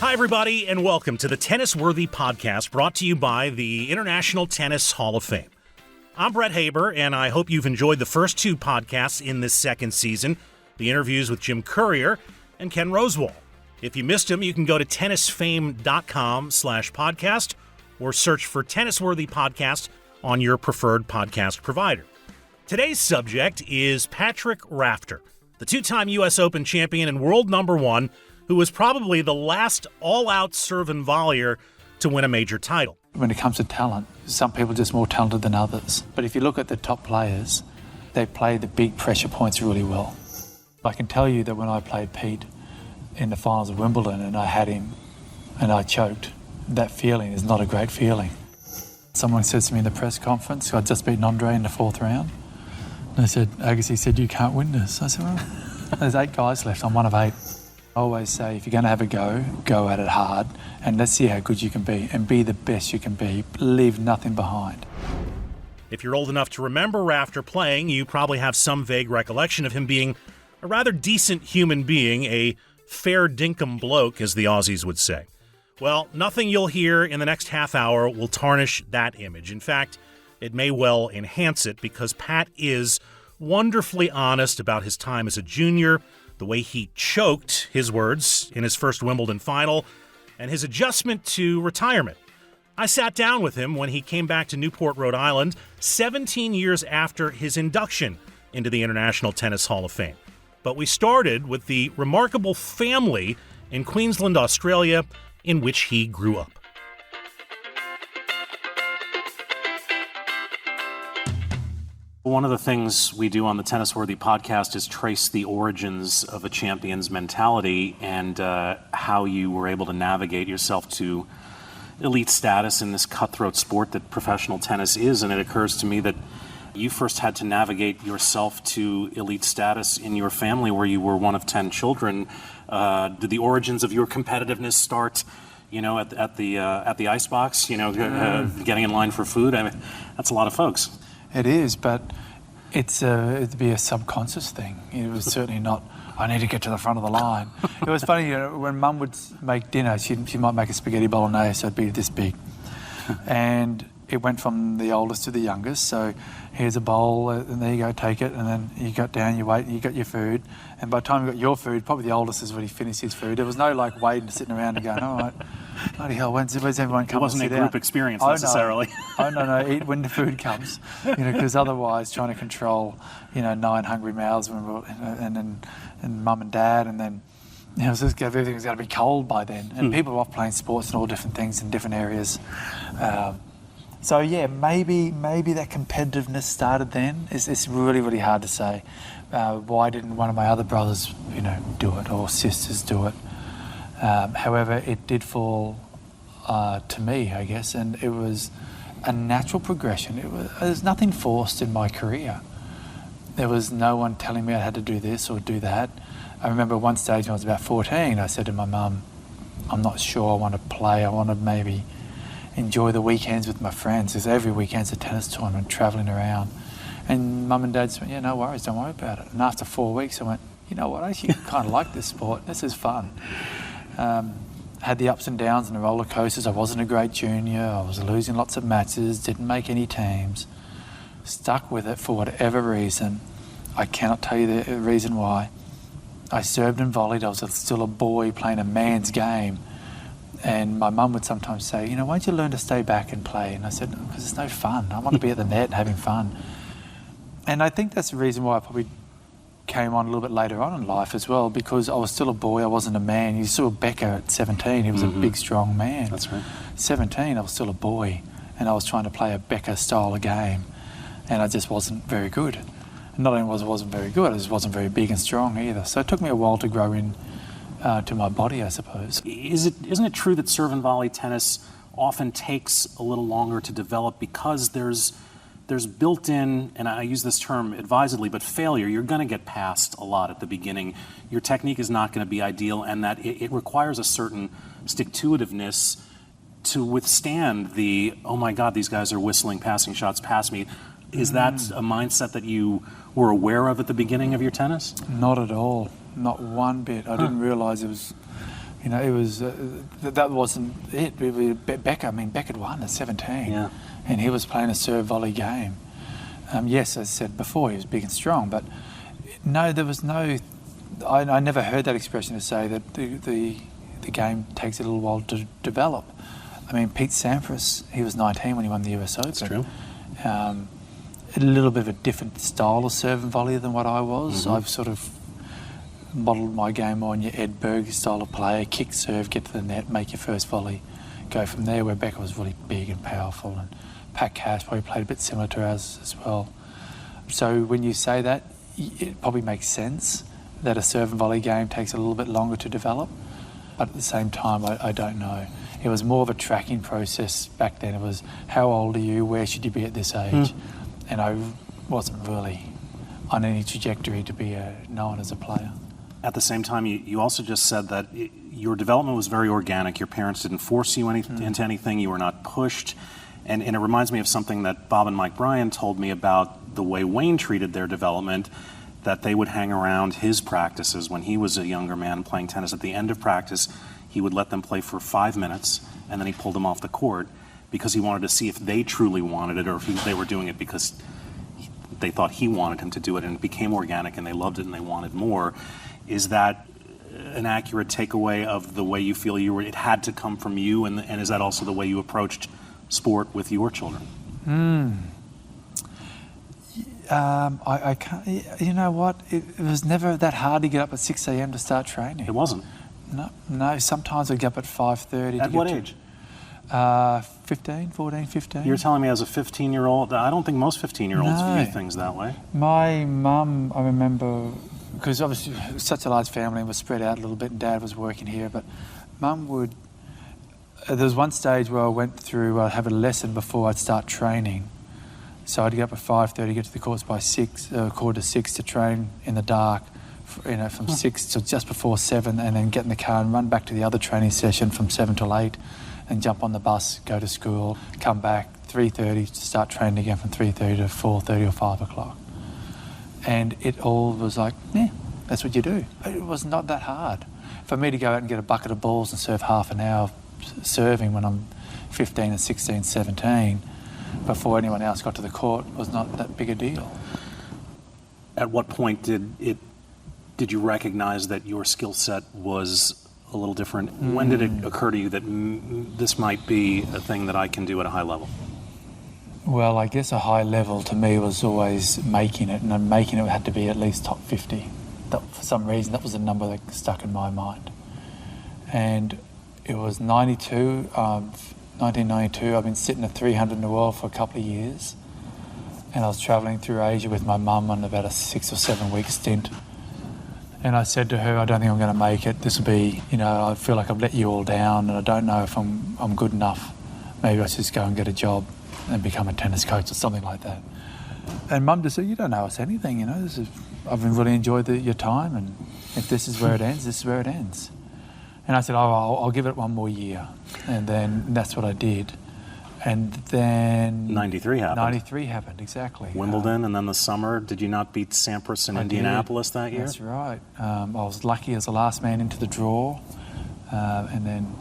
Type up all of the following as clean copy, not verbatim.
Hi, everybody, and welcome to the Tennis Worthy Podcast, brought to you by the International Tennis Hall of Fame. I'm Brett Haber, and I hope you've enjoyed the first two podcasts in this second season, the interviews with Jim Courier and Ken Rosewall. If you missed them, you can go to tennisfame.com/podcast or search for Tennis Worthy Podcast on your preferred podcast provider. Today's subject is Patrick Rafter, the two-time U.S. Open champion and world number one, who was probably the last all-out serve and volleyer to win a major title. When it comes to talent, some people are just more talented than others. But if you look at the top players, they play the big pressure points really well. I can tell you that when I played Pete in the finals of Wimbledon and I had him and I choked, that feeling is not a great feeling. Someone says to me in the press conference, I'd just beaten Andre in the fourth round. And they said, Agassi said, you can't win this. I said, well, there's 8 guys left. I'm one of 8. I always say, if you're going to have a go at it hard, and let's see how good you can be, and be the best you can be. Leave nothing behind. If you're old enough to remember Rafter playing, you probably have some vague recollection of him being a rather decent human being, a fair dinkum bloke, as the Aussies would say. Well, nothing you'll hear in the next half hour will tarnish that image. In fact, it may well enhance it, because Pat is wonderfully honest about his time as a junior, the way he choked, his words, in his first Wimbledon final, and his adjustment to retirement. I sat down with him when he came back to Newport, Rhode Island, 17 years after his induction into the International Tennis Hall of Fame. But we started with the remarkable family in Queensland, Australia, in which he grew up. One of the things we do on the Tennis Worthy Podcast is trace the origins of a champion's mentality and how you were able to navigate yourself to elite status in this cutthroat sport that professional tennis is. And it occurs to me that you first had to navigate yourself to elite status in your family, where you were one of 10 children. Did the origins of your competitiveness start, at the icebox, getting in line for food? I mean, that's a lot of folks. It is, but it'd be a subconscious thing. It was certainly not, I need to get to the front of the line. It was funny, when Mum would make dinner, she might make a spaghetti bolognese, so it'd be this big. And it went from the oldest to the youngest, so here's a bowl, and there you go, take it, and then you got down, you wait, and you got your food. And by the time you got your food, probably the oldest has already finished his food. There was no waiting, sitting around and going, all right, bloody hell, where's everyone coming? It wasn't a group experience necessarily. No, eat when the food comes, because otherwise trying to control, 9 hungry mouths and Mum and Dad, and then, everything's got to be cold by then. And people are off playing sports and all different things in different areas. So yeah, maybe that competitiveness started then. It's really, really hard to say. Why didn't one of my other brothers, do it, or sisters do it? However, it did fall to me, I guess, and it was a natural progression. There's nothing forced in my career. There was no one telling me I had to do this or do that. I remember one stage when I was about 14, I said to my mum, I'm not sure I want to play. I want to maybe enjoy the weekends with my friends, because every weekend's a tennis tournament, travelling around. And Mum and Dad said, yeah, no worries, don't worry about it. And after 4 weeks, I went, you know what, I actually kind of like this sport. This is fun. Had the ups and downs and the roller coasters. I wasn't a great junior. I was losing lots of matches, didn't make any teams. Stuck with it for whatever reason. I cannot tell you the reason why. I served and volleyed. I was still a boy playing a man's game. And my mum would sometimes say, why don't you learn to stay back and play? And I said, because it's no fun. I want to be at the net and having fun. And I think that's the reason why I probably came on a little bit later on in life as well, because I was still a boy, I wasn't a man. You saw Becker at 17, he was a big, strong man. That's right. 17, I was still a boy, and I was trying to play a Becker style of game, and I just wasn't very good. And not only wasn't very good, I just wasn't very big and strong either. So it took me a while to grow in to my body, I suppose. Isn't it true that serve and volley tennis often takes a little longer to develop because there's built-in, and I use this term advisedly, but failure? You're going to get past a lot at the beginning. Your technique is not going to be ideal, and that it requires a certain stick-to-itiveness to withstand the, oh my God, these guys are whistling passing shots past me. Is that a mindset that you were aware of at the beginning of your tennis? Not at all. Not one bit. I didn't realise it was You know, it was that wasn't it. Becker had won at 17, Yeah. and he was playing a serve volley game. Yes, as I said before, he was big and strong, but no, there was no. I never heard that expression to say that the game takes a little while to develop. I mean, Pete Sampras, he was 19 when he won the US Open. That's true. A little bit of a different style of serve and volley than what I was. Mm-hmm. I've sort of modelled my game on your Ed Berg style of player, kick, serve, get to the net, make your first volley, go from there, where Becker was really big and powerful, and Pat Cash probably played a bit similar to us as well. So when you say that, it probably makes sense that a serve and volley game takes a little bit longer to develop, but at the same time, I don't know. It was more of a tracking process back then. It was, how old are you, where should you be at this age? And I wasn't really on any trajectory to be known as a player. At the same time, you also just said that your development was very organic. Your parents didn't force you into anything. You were not pushed. And it reminds me of something that Bob and Mike Bryan told me about the way Wayne treated their development, that they would hang around his practices when he was a younger man playing tennis. At the end of practice, he would let them play for 5 minutes, and then he pulled them off the court because he wanted to see if they truly wanted it or if they were doing it because they thought he wanted him to do it, and it became organic and they loved it and they wanted more. Is that an accurate takeaway of the way you feel it had to come from you, and is that also the way you approached sport with your children? I can't. You know what? It was never that hard to get up at 6 a.m. to start training. It wasn't. No. Sometimes I'd get up at 5:30. At what age? 14, 15. You're telling me as a 15-year-old? I don't think most 15-year-olds view things that way. My mum, I remember, because obviously it was such a large family and was spread out a little bit, and Dad was working here, but Mum would. There was one stage where I went through, I'd have a lesson before I'd start training. So I'd get up at 5:30, get to the course by 6:45 to train in the dark, from 6 till just before 7, and then get in the car and run back to the other training session from 7 till 8, and jump on the bus, go to school, come back 3:30 to start training again from 3:30 to 4:30 or 5 o'clock. And it all was like, that's what you do. It was not that hard. For me to go out and get a bucket of balls and serve half an hour serving when I'm 15 and 16, 17, before anyone else got to the court was not that big a deal. At what point did you recognize that your skill set was a little different? When did it occur to you that this might be a thing that I can do at a high level? Well, I guess a high level to me was always making it, and making it had to be at least top 50. For some reason, that was a number that stuck in my mind. And it was 1992. I've been sitting at 300 in the world for a couple of years, and I was travelling through Asia with my mum on about a 6 or 7 week stint. And I said to her, I don't think I'm going to make it. This will be, I feel like I've let you all down, and I don't know if I'm good enough. Maybe I should just go and get a job and become a tennis coach or something like that. And Mum just said, you don't know us anything, I've really enjoyed your time, and if this is where it ends, this is where it ends. And I said, I'll give it one more year. And then that's what I did. And then 93 happened. 93 happened, exactly. Wimbledon, and then the summer. Did you not beat Sampras in Indianapolis that year? That's right. I was lucky as the last man into the draw. And then,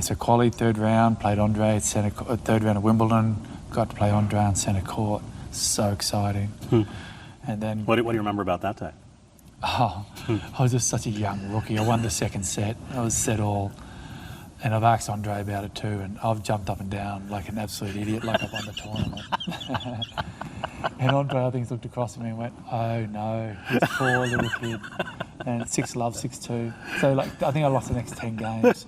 so quali, third round, played Andre at third round of Wimbledon, got to play Andre on centre court. So exciting. And then... What do you remember about that day? I was just such a young rookie. I won the second set. I was set all. And I've asked Andre about it too, and I've jumped up and down like an absolute idiot, like I've won the tournament. And Andre, I think, looked across at me and went, oh no, this poor little kid. And 6-love, 6-2. So, I think I lost the next 10 games.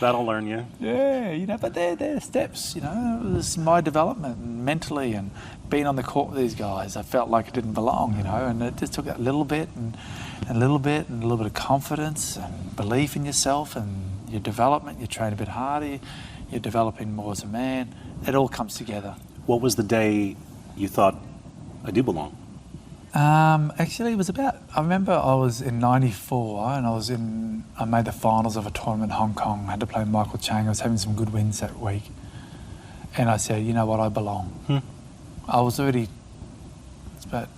That'll learn you. Yeah, but they're steps, It was my development mentally, and being on the court with these guys, I felt like I didn't belong, and it just took that little bit and a little bit of confidence and belief in yourself and your development. You train a bit harder, you're developing more as a man. It all comes together. What was the day you thought, I do belong? Actually, it was I remember I was in 94 and I made the finals of a tournament in Hong Kong. I had to play Michael Chang. I was having some good wins that week. And I said, you know what, I belong. I was already, it's about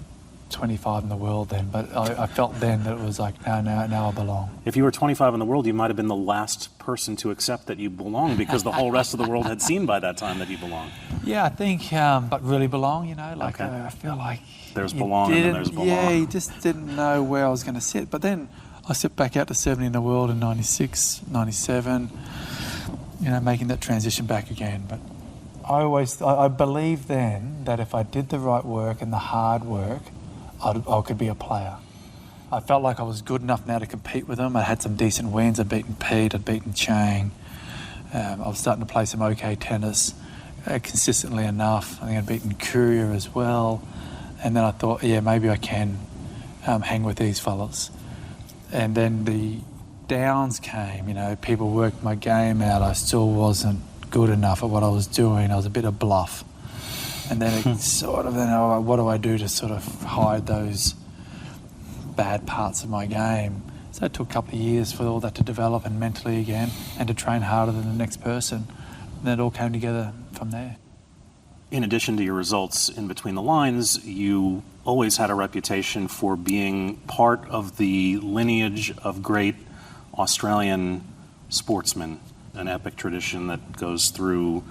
25 in the world then, but I felt then that it was like, now I belong. If you were 25 in the world, you might have been the last person to accept that you belong, because the whole rest of the world had seen by that time that you belong. Yeah, I think, but really belong, like Okay. I feel like There's you belong and then didn't- there's belong. Yeah, you just didn't know where I was going to sit. But then I stepped back out to 70 in the world in 96, 97, making that transition back again. But I believed then that if I did the right work and the hard work, I could be a player. I felt like I was good enough now to compete with them. I had some decent wins. I'd beaten Pete, I'd beaten Chang. I was starting to play some okay tennis consistently enough. I think I'd beaten Courier as well. And then I thought, yeah, maybe I can hang with these fellas. And then the downs came, people worked my game out. I still wasn't good enough at what I was doing. I was a bit of bluff. And then it sort of, what do I do to sort of hide those bad parts of my game? So it took a couple of years for all that to develop, and mentally again, and to train harder than the next person. And then it all came together from there. In addition to your results in between the lines, you always had a reputation for being part of the lineage of great Australian sportsmen, an epic tradition that goes through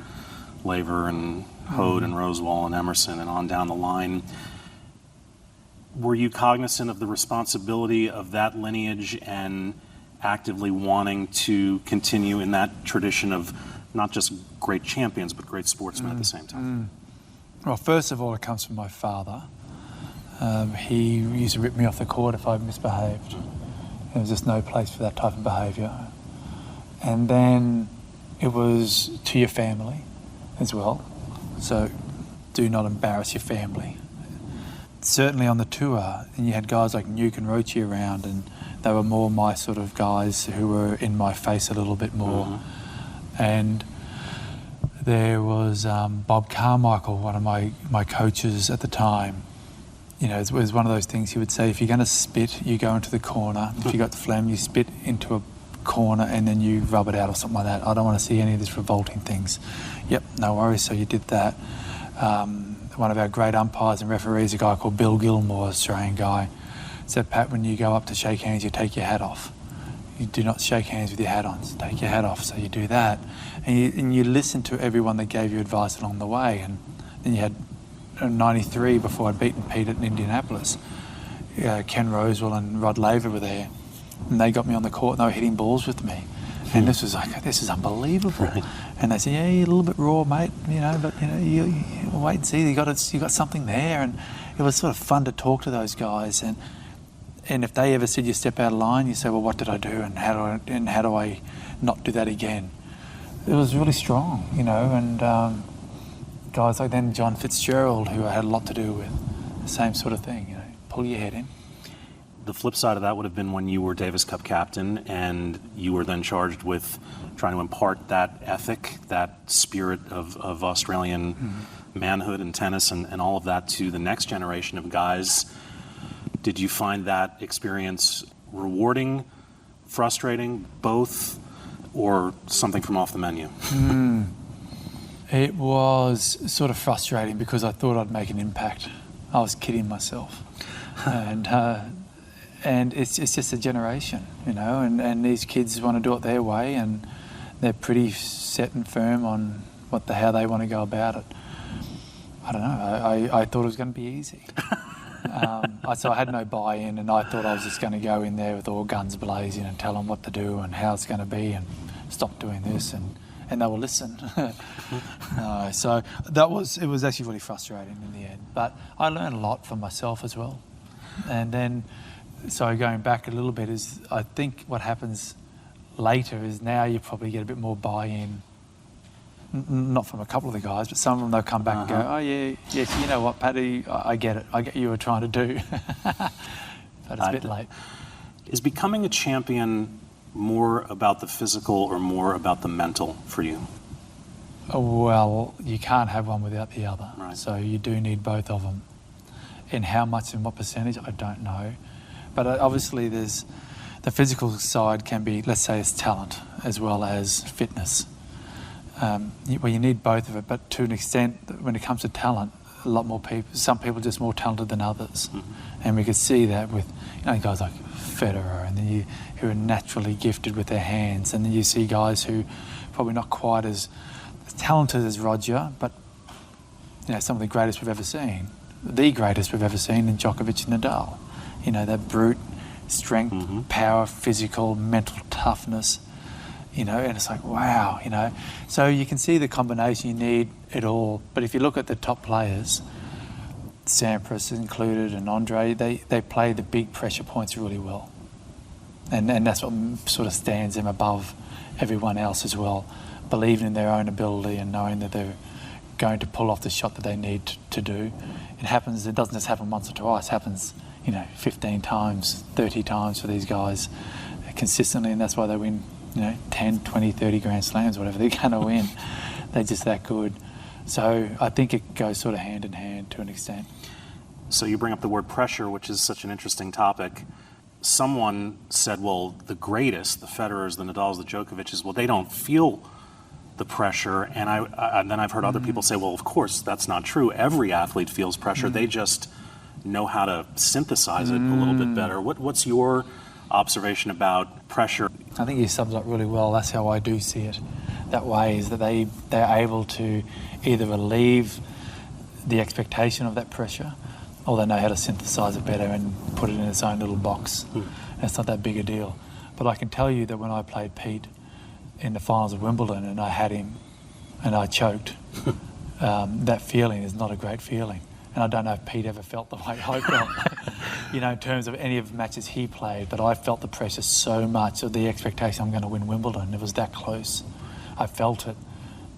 Laver and Hode and Rosewall and Emerson and on down the line. Were you cognizant of the responsibility of that lineage and actively wanting to continue in that tradition of not just great champions, but great sportsmen at the same time? Well, first of all, it comes from my father. He used to rip me off the court if I misbehaved. There was just no place for that type of behaviour. And then it was to your family as well. So do not embarrass your family. Certainly on the tour, and you had guys like Nuke and Roche around, and they were more my sort of guys who were in my face a little bit more. And there was Bob Carmichael, one of my coaches at the time. It was one of those things he would say, if you're going to spit, you go into the corner. If you got the phlegm, you spit into a corner and then you rub it out or something like that. I don't want to see any of these revolting things. Yep, no worries, so you did that. One of our great umpires and referees, a guy called Bill Gilmore, Australian guy, said, Pat, when you go up to shake hands, you take your hat off. You do not shake hands with your hat on, so take your hat off. So you do that. And you listen to everyone that gave you advice along the way. And then you had 93 before I'd beaten Pete at Indianapolis. Ken Rosewell and Rod Laver were there. And they got me on the court and they were hitting balls with me. And this was like, this is unbelievable. Right. And they said, yeah, you're a little bit raw, mate, but you wait and see, you got something there. And it was sort of fun to talk to those guys. And if they ever said you step out of line, you say, well, what did I do, and how do I not do that again? It was really strong, and guys like then John Fitzgerald, who I had a lot to do with, the same sort of thing, pull your head in. The flip side of that would have been when you were Davis Cup captain and you were then charged with trying to impart that ethic, that spirit of Australian manhood and tennis and all of that to the next generation of guys. Did you find that experience rewarding, frustrating, both, or something from off the menu? It was sort of frustrating because I thought I'd make an impact. I was kidding myself. And it's just a generation, and these kids want to do it their way, and they're pretty set and firm on how they want to go about it. I don't know. I thought it was going to be easy. So I had no buy-in, and I thought I was just going to go in there with all guns blazing and tell them what to do and how it's going to be and stop doing this, and they will listen. So it was actually really frustrating in the end. But I learned a lot for myself as well. And then, so going back a little bit, is I think what happens later is now you probably get a bit more buy-in. Not from a couple of the guys, but some of them, they'll come back and go, oh yeah, yes, you know what, Paddy, I get it. I get what you were trying to do. But it's a bit late. Is becoming a champion more about the physical or more about the mental for you? Well, you can't have one without the other. Right. So you do need both of them. In how much and what percentage, I don't know. But obviously there's the physical side can be, let's say, it's talent as well as fitness. You need both of it, but to an extent, when it comes to talent, a lot more people. Some people are just more talented than others, and we could see that with guys like Federer, and then who are naturally gifted with their hands, and then you see guys who probably not quite as talented as Roger, but some of the greatest we've ever seen, the greatest we've ever seen in Djokovic and Nadal. That brute strength, power, physical, mental toughness. And it's like, wow, So you can see the combination, you need it all. But if you look at the top players, Sampras included and Andre, they play the big pressure points really well. And that's what sort of stands them above everyone else as well, believing in their own ability and knowing that they're going to pull off the shot that they need to do. It doesn't just happen once or twice, it happens, 15 times, 30 times for these guys consistently, and that's why they win 10, 20, 30 Grand Slams, whatever they're going to win. They're just that good. So I think it goes sort of hand in hand to an extent. So you bring up the word pressure, which is such an interesting topic. Someone said, well, the greatest, the Federers, the Nadals, the Djokovic's, well, they don't feel the pressure. And then I've heard other people say, well, of course, that's not true. Every athlete feels pressure. They just know how to synthesize it a little bit better. What's your observation about pressure? I think you summed it up really well. That's how I do see it. That way is that they're able to either relieve the expectation of that pressure, or they know how to synthesize it better and put it in its own little box. And it's not that big a deal. But I can tell you that when I played Pete in the finals of Wimbledon and I had him and I choked, that feeling is not a great feeling. And I don't know if Pete ever felt the way I felt, in terms of any of the matches he played, but I felt the pressure so much of the expectation I'm going to win Wimbledon. It was that close. I felt it.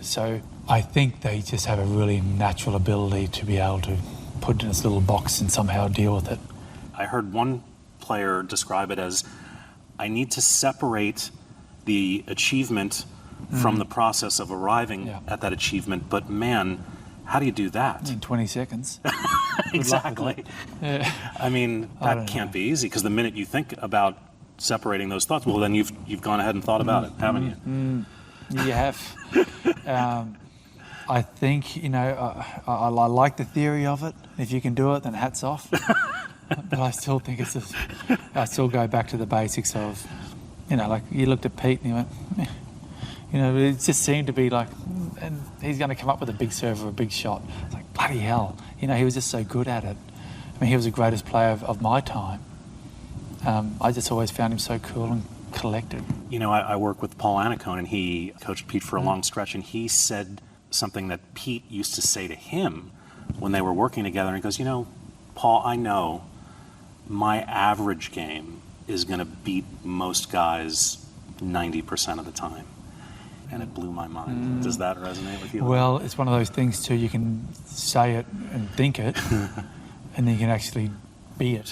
So I think they just have a really natural ability to be able to put it in this little box and somehow deal with it. I heard one player describe it as, I need to separate the achievement from the process of arriving at that achievement, but man, how do you do that? In 20 seconds. Exactly. Yeah. I mean, that can't be easy, because the minute you think about separating those thoughts, well, then you've gone ahead and thought about it, haven't you? You have. I think, I like the theory of it. If you can do it, then hats off. But I still think I still go back to the basics of, like you looked at Pete and you went, it just seemed to be like, and he's going to come up with a big serve or a big shot. It's like, bloody hell. He was just so good at it. I mean, he was the greatest player of my time. I just always found him so cool and collected. I work with Paul Annacone, and he coached Pete for a long stretch, and he said something that Pete used to say to him when they were working together. And he goes, Paul, I know my average game is going to beat most guys 90% of the time. And it blew my mind. Does that resonate with you? Well, it's one of those things too, you can say it and think it, and then you can actually be it.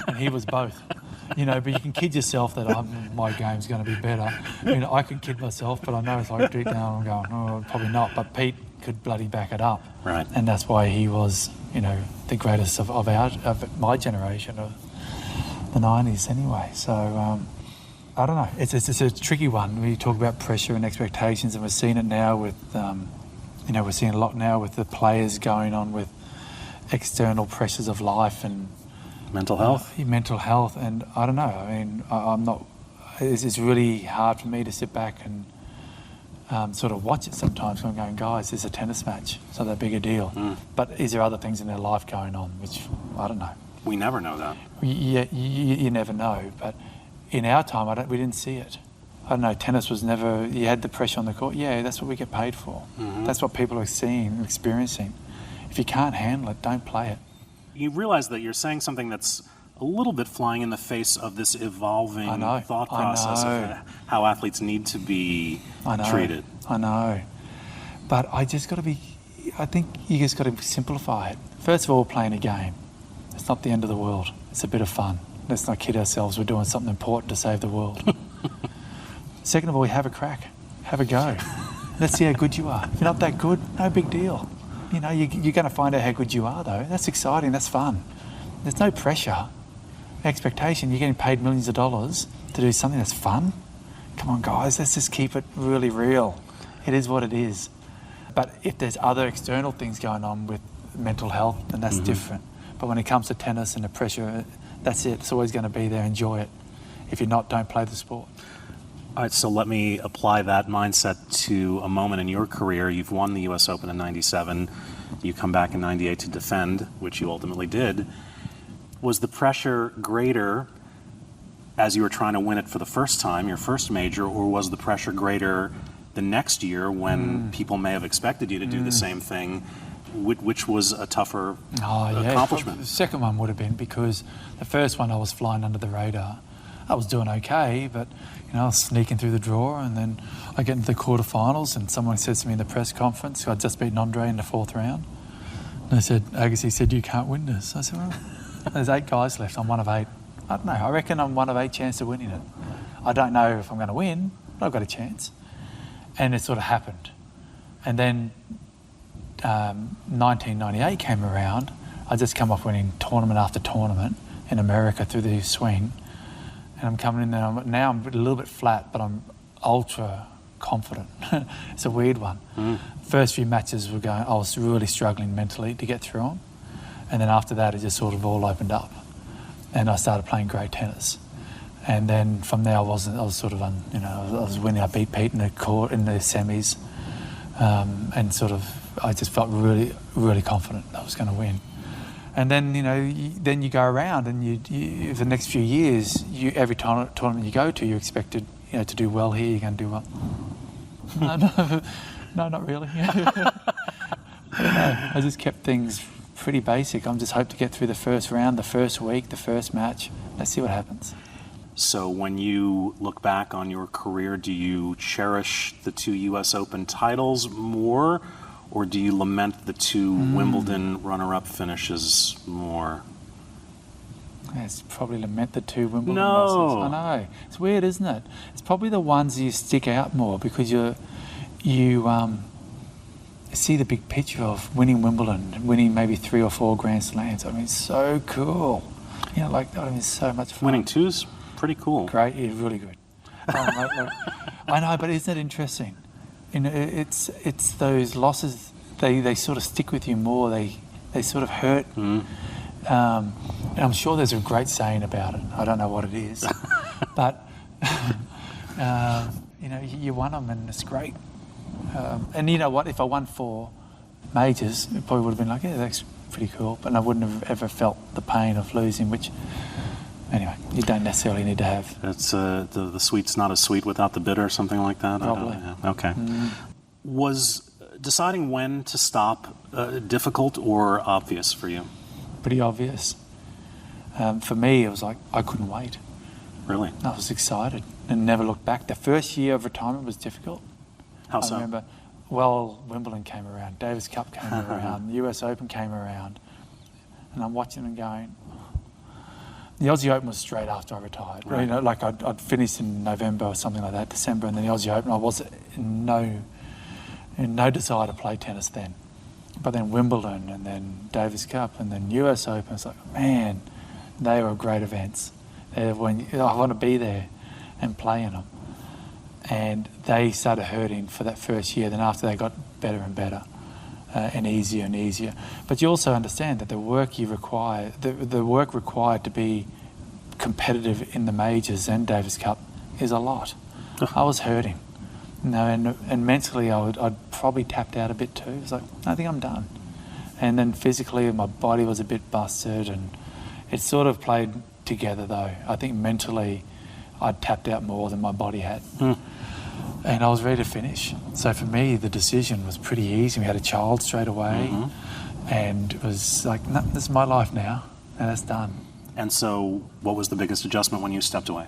And he was both. But you can kid yourself that my game's going to be better. I can kid myself, but I know it's like deep down I'm going, oh, probably not. But Pete could bloody back it up. Right. And that's why he was, the greatest of my generation, of the 90s anyway. So, I don't know. It's a tricky one. We talk about pressure and expectations, and we're seeing it now with, we're seeing a lot now with the players going on with external pressures of life and mental health. Mental health, and I don't know. I mean, I'm not. It's really hard for me to sit back and sort of watch it sometimes. I'm going, guys, it's a tennis match. It's not that big a deal. But is there other things in their life going on, which I don't know. We never know that. Yeah, you never know, but. In our time, we didn't see it. I don't know, tennis was never, you had the pressure on the court. Yeah, that's what we get paid for. That's what people are seeing and experiencing. If you can't handle it, don't play it. You realize that you're saying something that's a little bit flying in the face of this evolving thought process of how athletes need to be treated. I know. But I think you just got to simplify it. First of all, playing a game. It's not the end of the world. It's a bit of fun. Let's not kid ourselves. We're doing something important to save the world. Second of all, have a crack. Have a go. Let's see how good you are. If you're not that good, no big deal. You're going to find out how good you are, though. That's exciting. That's fun. There's no pressure. Expectation. You're getting paid millions of dollars to do something that's fun. Come on, guys. Let's just keep it really real. It is what it is. But if there's other external things going on with mental health, and that's different. But when it comes to tennis and the pressure, that's it. It's always going to be there. Enjoy it. If you're not, don't play the sport. All right, so let me apply that mindset to a moment in your career. You've won the U.S. Open in '97. You come back in '98 to defend, which you ultimately did. Was the pressure greater as you were trying to win it for the first time, your first major, or was the pressure greater the next year when people may have expected you to do the same thing? Which was a tougher accomplishment? The second one would have been, because the first one I was flying under the radar. I was doing okay, but I was sneaking through the draw, and then I get into the quarterfinals, and someone says to me in the press conference, I'd just beaten Andre in the 4th round, and they said, Agassi said, you can't win this. I said, well, there's 8 guys left. I'm one of 8. I don't know. I reckon I'm one of 8 chances of winning it. I don't know if I'm going to win, but I've got a chance. And it sort of happened. And then 1998 came around. I just come off winning tournament after tournament in America through the swing. And I'm coming in there. Now I'm a little bit flat, but I'm ultra confident. It's a weird one. First few matches were going, I was really struggling mentally to get through them. And then after that, it just sort of all opened up. And I started playing great tennis. And then from there, I was sort of, I was winning. I beat Pete in the court, in the semis. And sort of, I just felt really, really confident I was going to win. And then, then you go around, and you for the next few years, every tournament you go to, you're expected, to do well here. You're going to do well. No, not really. I just kept things pretty basic. I'm just hope to get through the first round, the first week, the first match. Let's see what happens. So when you look back on your career, do you cherish the 2 U.S. Open titles more, or do you lament the 2 Wimbledon runner-up finishes more? It's probably lament the 2 Wimbledon losses. I know. It's weird, isn't it? It's probably the ones you stick out more because you see the big picture of winning Wimbledon, winning maybe 3 or 4 Grand Slams. I mean, it's so cool. It's so much fun. Winning 2's pretty cool. Great, yeah, really good. I know, but isn't it interesting? It's those losses. They sort of stick with you more. They sort of hurt. I'm sure there's a great saying about it. I don't know what it is, but you won them, and it's great. And you know what? If I won 4 majors, it probably would have been like, yeah, that's pretty cool. But I wouldn't have ever felt the pain of losing, which, anyway, you don't necessarily need to have. It's the sweet's not as sweet without the bitter, something like that? Probably. Okay. Was deciding when to stop difficult or obvious for you? Pretty obvious. For me, it was like I couldn't wait. Really? I was excited and never looked back. The first year of retirement was difficult. How so? I remember, Wimbledon came around, Davis Cup came around, the US Open came around, and I'm watching and going, the Aussie Open was straight after I retired. Right. I'd finished in November or something like that, December, and then the Aussie Open, I was in no desire to play tennis then. But then Wimbledon, and then Davis Cup, and then US Open, it's like, man, they were great events. I want to be there and play in them. And they started hurting for that first year. Then after they got better and better and easier and easier. But you also understand that the work required to be competitive in the majors and Davis Cup is a lot. I was hurting. And mentally I'd probably tapped out a bit too. It was like, I think I'm done. And then physically my body was a bit busted, and it sort of played together though. I think mentally I'd tapped out more than my body had. And I was ready to finish. So for me, the decision was pretty easy. We had a child straight away, and it was like, no, this is my life now, and it's done. And so what was the biggest adjustment when you stepped away?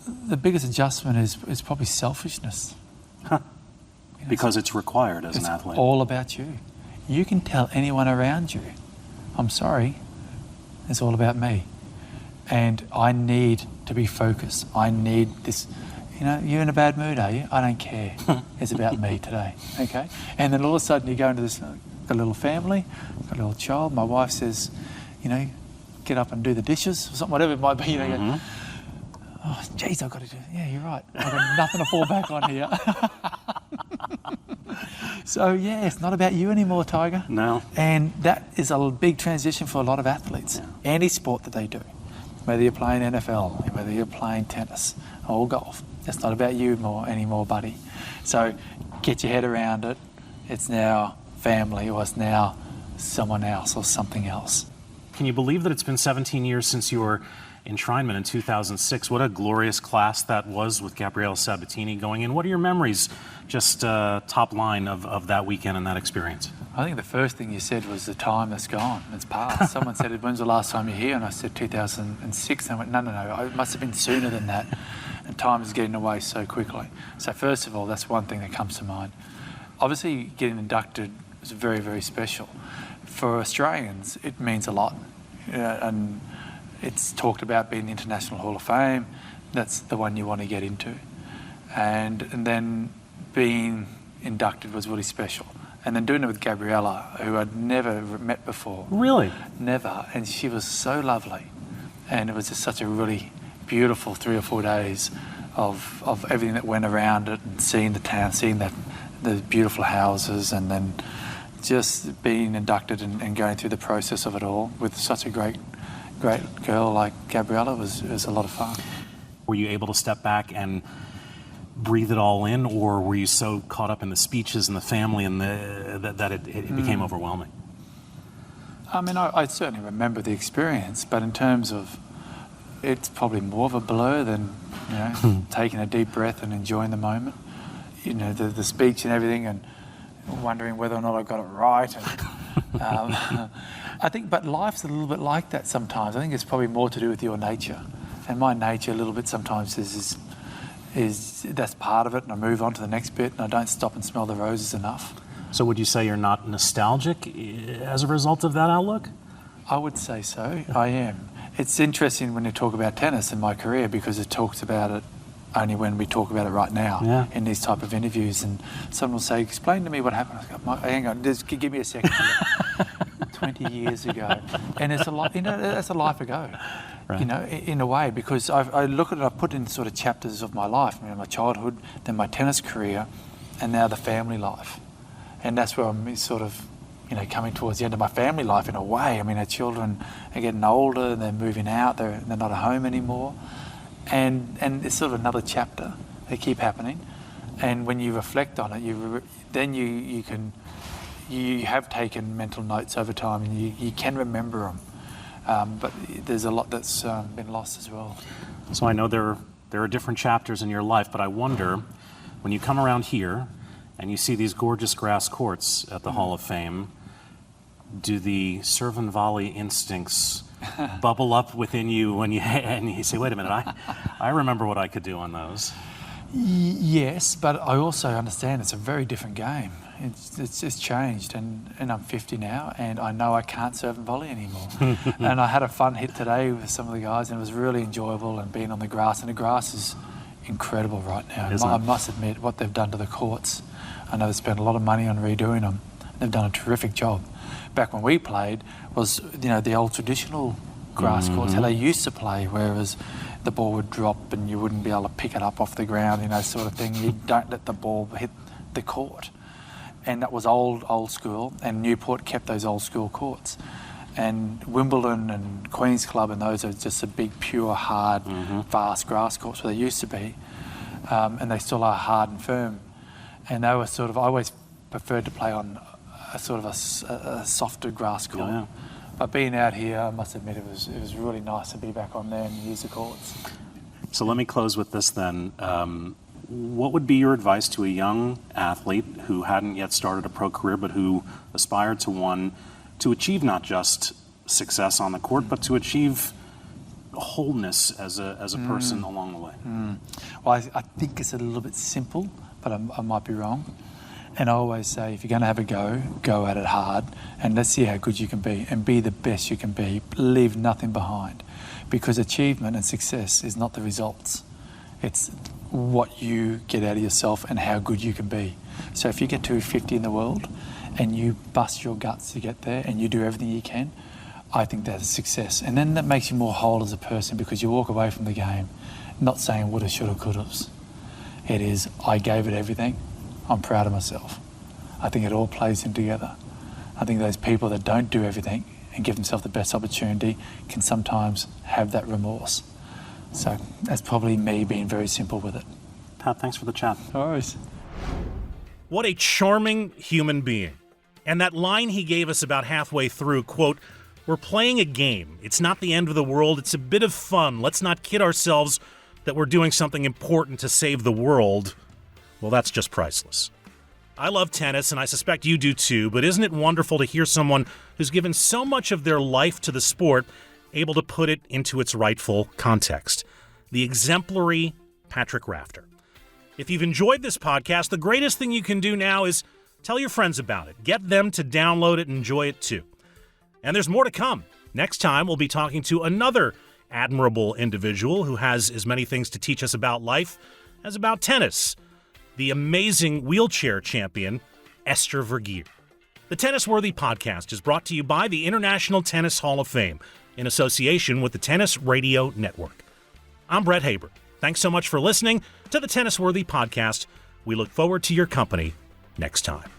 The biggest adjustment is probably selfishness. Because it's required as an athlete. It's all about you. You can tell anyone around you, I'm sorry, it's all about me. And I need to be focused. I need this. You're in a bad mood, are you? I don't care. It's about me today, okay? And then all of a sudden you go into this, got a little family, got a little child. My wife says, get up and do the dishes, or something, whatever it might be. You go, oh, geez, I've got to do it. Yeah, you're right. I've got nothing to fall back on here. So yeah, it's not about you anymore, Tiger. No. And that is a big transition for a lot of athletes. Any sport that they do, whether you're playing NFL, whether you're playing tennis or golf, it's not about you anymore, buddy. So get your head around it. It's now family, or it's now someone else or something else. Can you believe that it's been 17 years since your enshrinement in 2006? What a glorious class that was with Gabriele Sabatini going in. What are your memories, just top line of that weekend and that experience? I think the first thing you said was the time that's gone. It's past. Someone said, when's the last time you're here? And I said 2006. And I went, no. It must have been sooner than that. And time is getting away so quickly. So first of all, that's one thing that comes to mind. Obviously, getting inducted is very, very special. For Australians, it means a lot. And it's talked about being the International Hall of Fame. That's the one you want to get into. And then being inducted was really special. And then doing it with Gabriella, who I'd never met before. Really? Never. And she was so lovely. And it was just such a really beautiful 3 or 4 days of everything that went around it, and seeing the town, seeing the beautiful houses, and then just being inducted and going through the process of it all with such a great girl like Gabriella was a lot of fun. Were you able to step back and breathe it all in, or were you so caught up in the speeches and the family and that it became overwhelming? I mean, I certainly remember the experience, but in terms of, it's probably more of a blur than, taking a deep breath and enjoying the moment. The speech and everything, and wondering whether or not I got it right. And, I think, but life's a little bit like that sometimes. I think it's probably more to do with your nature. And my nature a little bit sometimes is that's part of it, and I move on to the next bit, and I don't stop and smell the roses enough. So would you say you're not nostalgic as a result of that outlook? I would say so. I am. It's interesting when you talk about tennis in my career, because it talks about it only when we talk about it right now in these type of interviews, and someone will say, explain to me what happened. I go, hang on, just give me a second. 20 years ago. And it's a lot, that's a life ago, right. In a way, because I look at it, I put in sort of chapters of my life, my childhood, then my tennis career, and now the family life. And that's where I'm sort of, coming towards the end of my family life in a way. I mean, our children are getting older, and they're moving out, they're not at home anymore. And it's sort of another chapter. They keep happening. And when you reflect on it, then you can... You have taken mental notes over time, and you can remember them. But there's a lot that's been lost as well. So I know there are different chapters in your life, but I wonder, when you come around here and you see these gorgeous grass courts at the Hall of Fame, do the serve and volley instincts bubble up within you and you say, wait a minute, I remember what I could do on those? Yes, but I also understand it's a very different game. It's changed, and I'm 50 now, and I know I can't serve and volley anymore. And I had a fun hit today with some of the guys, and it was really enjoyable, and being on the grass, and the grass is incredible right now. I must admit, what they've done to the courts, I know they've spent a lot of money on redoing them. They've done a terrific job. Back when we played was, the old traditional grass courts, how they used to play, whereas the ball would drop and you wouldn't be able to pick it up off the ground, sort of thing. You don't let the ball hit the court. And that was old school, and Newport kept those old school courts. And Wimbledon and Queen's Club and those are just a big, pure, hard, fast grass courts where they used to be. And they still are hard and firm. And they were I always preferred to play on a softer grass court. Yeah. But being out here, I must admit, it was really nice to be back on there and use the courts. So let me close with this then. What would be your advice to a young athlete who hadn't yet started a pro career, but who aspired to one, to achieve not just success on the court, but to achieve wholeness as a person along the way? Well, I think it's a little bit simple, but I might be wrong. And I always say, if you're going to have a go at it hard, and let's see how good you can be, and be the best you can be. Leave nothing behind, because achievement and success is not the results. It's what you get out of yourself and how good you can be. So if you get to 50 in the world and you bust your guts to get there and you do everything you can, I think that's a success. And then that makes you more whole as a person, because you walk away from the game not saying woulda, shoulda, couldas. It is, I gave it everything. I'm proud of myself. I think it all plays in together. I think those people that don't do everything and give themselves the best opportunity can sometimes have that remorse. So that's probably me being very simple with it. Pat, thanks for the chat. No worries. What a charming human being. And that line he gave us about halfway through, quote, "We're playing a game. It's not the end of the world. It's a bit of fun. Let's not kid ourselves that we're doing something important to save the world." Well, that's just priceless. I love tennis, and I suspect you do too, but isn't it wonderful to hear someone who's given so much of their life to the sport able to put it into its rightful context? The exemplary Patrick Rafter. If you've enjoyed this podcast, the greatest thing you can do now is tell your friends about it. Get them to download it and enjoy it too. And there's more to come. Next time, we'll be talking to another admirable individual who has as many things to teach us about life as about tennis. The amazing wheelchair champion, Esther Vergeer. The Tennis Worthy Podcast is brought to you by the International Tennis Hall of Fame in association with the Tennis Radio Network. I'm Brett Haber. Thanks so much for listening to the Tennis Worthy Podcast. We look forward to your company next time.